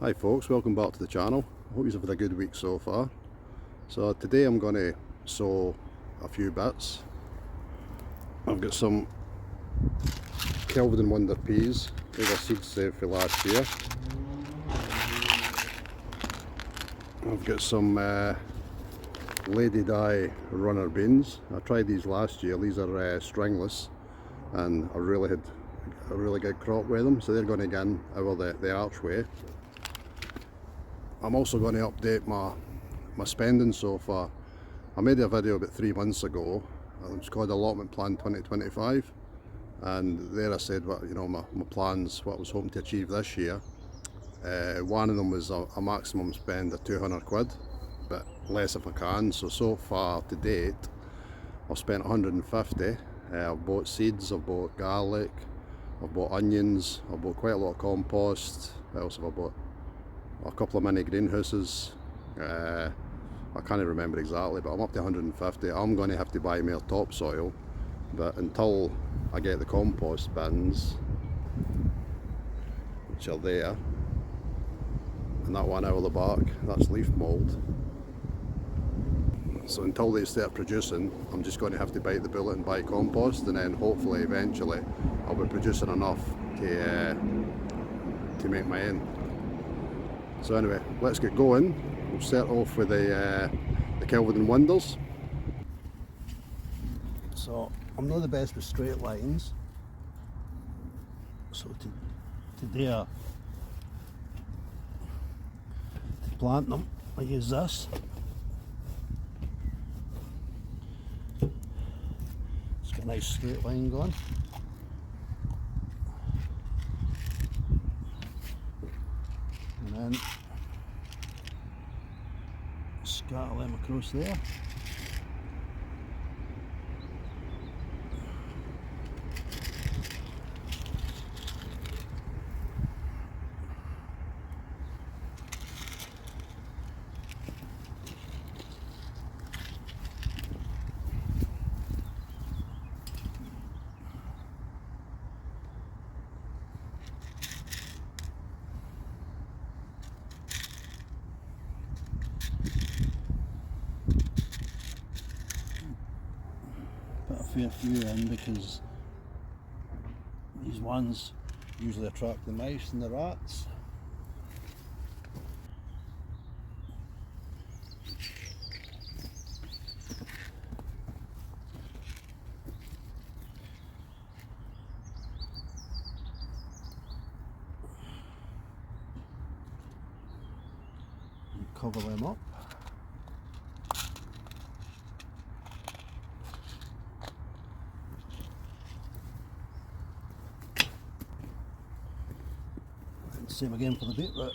Hi folks, welcome back to the channel. I hope you've had a good week so far. So today I'm going to sow a few bits. I've got some Kelvin Wonder peas. These are seeds saved for last year. I've got some Lady Di runner beans. I tried these last year. These are stringless and I really had a really good crop with them, so they're going to get in over the archway. I'm also going to update my spending so far. I made a video about 3 months ago. It's called Allotment Plan 2025, and there I said what my plans, what I was hoping to achieve this year. One of them was a maximum spend of 200 quid, but less if I can. So far to date I've spent 150. I've bought seeds, I've bought garlic, I've bought onions, I've bought quite a lot of compost. What else have I bought? A couple of mini greenhouses. I can't remember exactly, but I'm up to 150. I'm going to have to buy more topsoil, but until I get the compost bins, which are there, and that one out of the back, that's leaf mould. So until they start producing, I'm just going to have to bite the bullet and buy compost, and then hopefully eventually I'll be producing enough to make my end. So anyway, let's get going. We'll start off with the Kelvin Wonders. So I'm not the best with straight lines. So today to plant them, I use this. It's got a nice straight line going. And then scatter them across there. Put a fair few in because these ones usually attract the mice and the rats. And cover them up. Same again for the beetroot.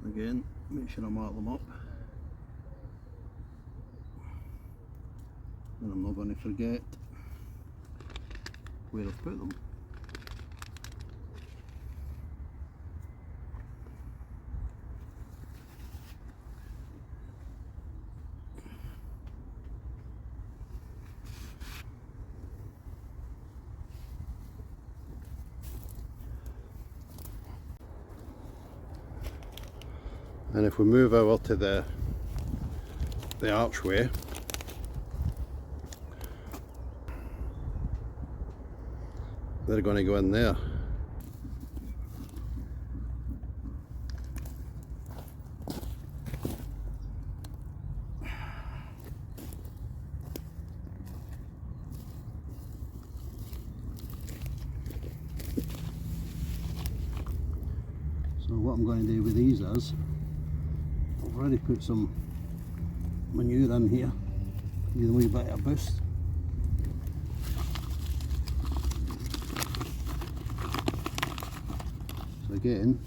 Again, make sure I mark them up, and I'm not going to forget where I've put them. And if we move over to the archway, they're going to go in there. So what I'm going to do with these is, I've already put some manure in here, give them a wee bit of a boost. So again,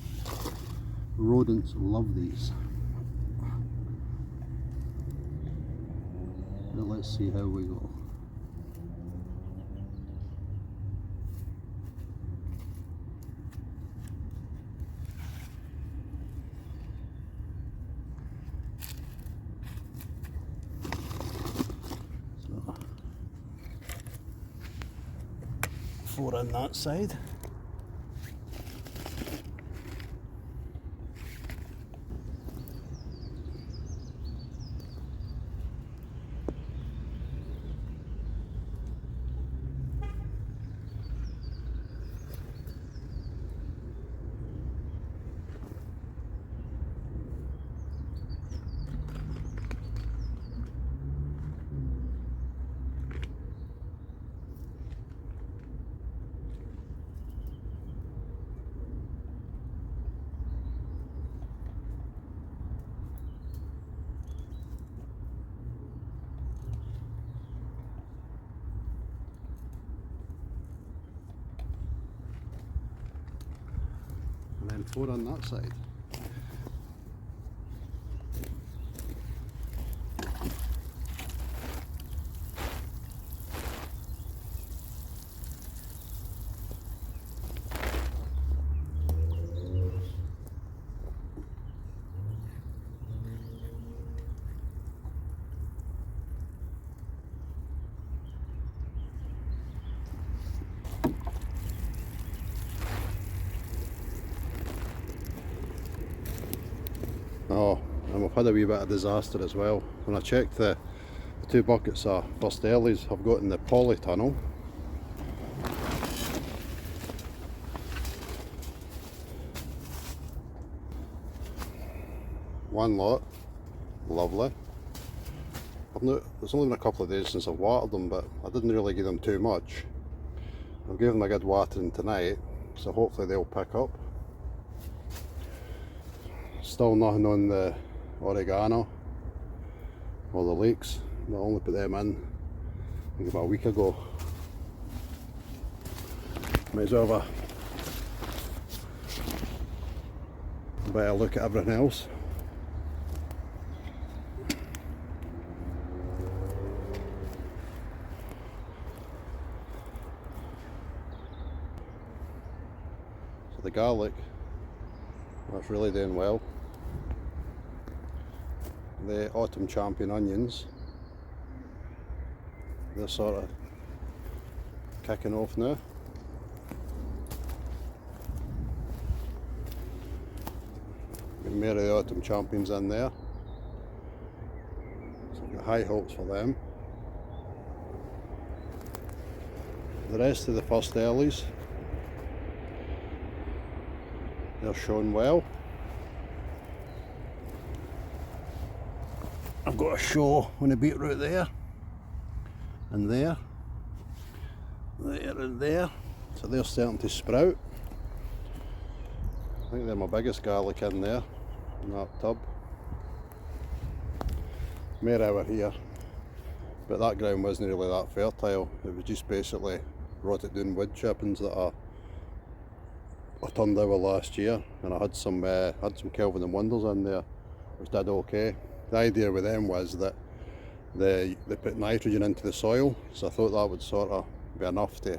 rodents love these. Now let's see how we go. 4 on that side. And then 4 on that side. Oh, and we've had a wee bit of disaster as well. When I checked the 2 buckets of first earlies I've got in the polytunnel, one lot, lovely. It's only been a couple of days since I've watered them, but I didn't really give them too much. I've given them a good watering tonight, so hopefully they'll pick up. Still nothing on the oregano or the leeks. I only put them in, I think, about a week ago. Might as well have a better look at everything else. So the garlic, that's really doing well. The autumn champion onions, they're sort of kicking off now. Got more of the autumn champions in there, so I've got high hopes for them. The rest of the first earlies, they're showing well. I've got a show on the beetroot there, and there, and there, so they're starting to sprout. I think they're my biggest garlic in there, in that tub. More over here, but that ground wasn't really that fertile. It was just basically rotted down wood chippings that I turned over last year, and I had some Kelvin and Wonders in there, which did okay. The idea with them was that they put nitrogen into the soil, so I thought that would sort of be enough to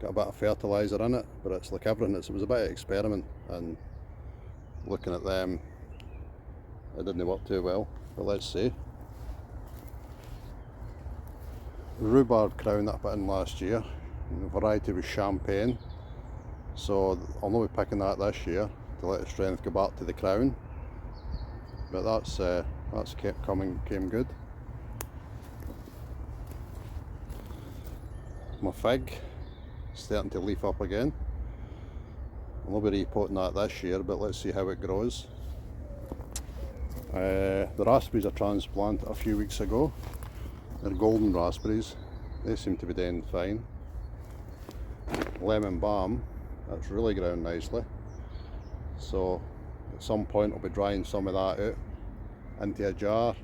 get a bit of fertiliser in it, but it's like everything, it was a bit of experiment, and looking at them, it didn't work too well, but let's see. Rhubarb crown that I put in last year, the variety was champagne, so I'll not be picking that this year to let the strength go back to the crown, but that's came good. My fig starting to leaf up again. I'll not be repotting that this year, but let's see how it grows. The raspberries I transplanted a few weeks ago. They're golden raspberries. They seem to be doing fine. Lemon balm, that's really grown nicely. So at some point I'll be drying some of that out into a jar,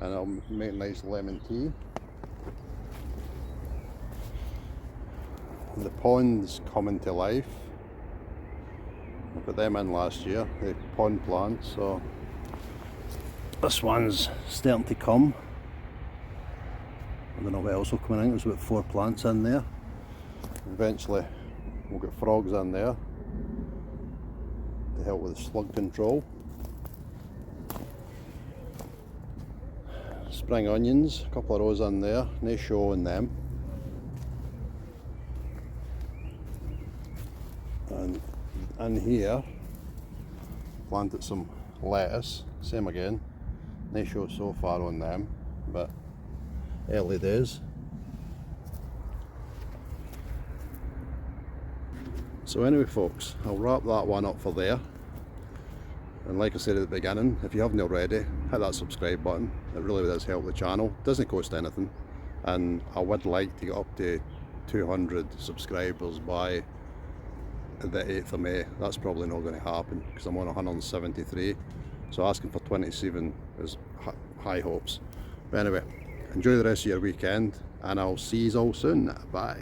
and it'll make nice lemon tea. The ponds coming to life. I put them in last year, the pond plants, so this one's starting to come. I don't know what else will come in. There's about 4 plants in there. Eventually we'll get frogs in there to help with slug control. Spring onions, a couple of rows in there, no show on them. And in here, planted some lettuce, same again. Nice show so far on them, but early days. So anyway folks, I'll wrap that one up for there. And like I said at the beginning, if you haven't already, hit that subscribe button. It really does help the channel. It doesn't cost anything. And I would like to get up to 200 subscribers by the 8th of May. That's probably not going to happen because I'm on 173. So asking for 27 is high hopes. But anyway, enjoy the rest of your weekend and I'll see you all soon. Bye.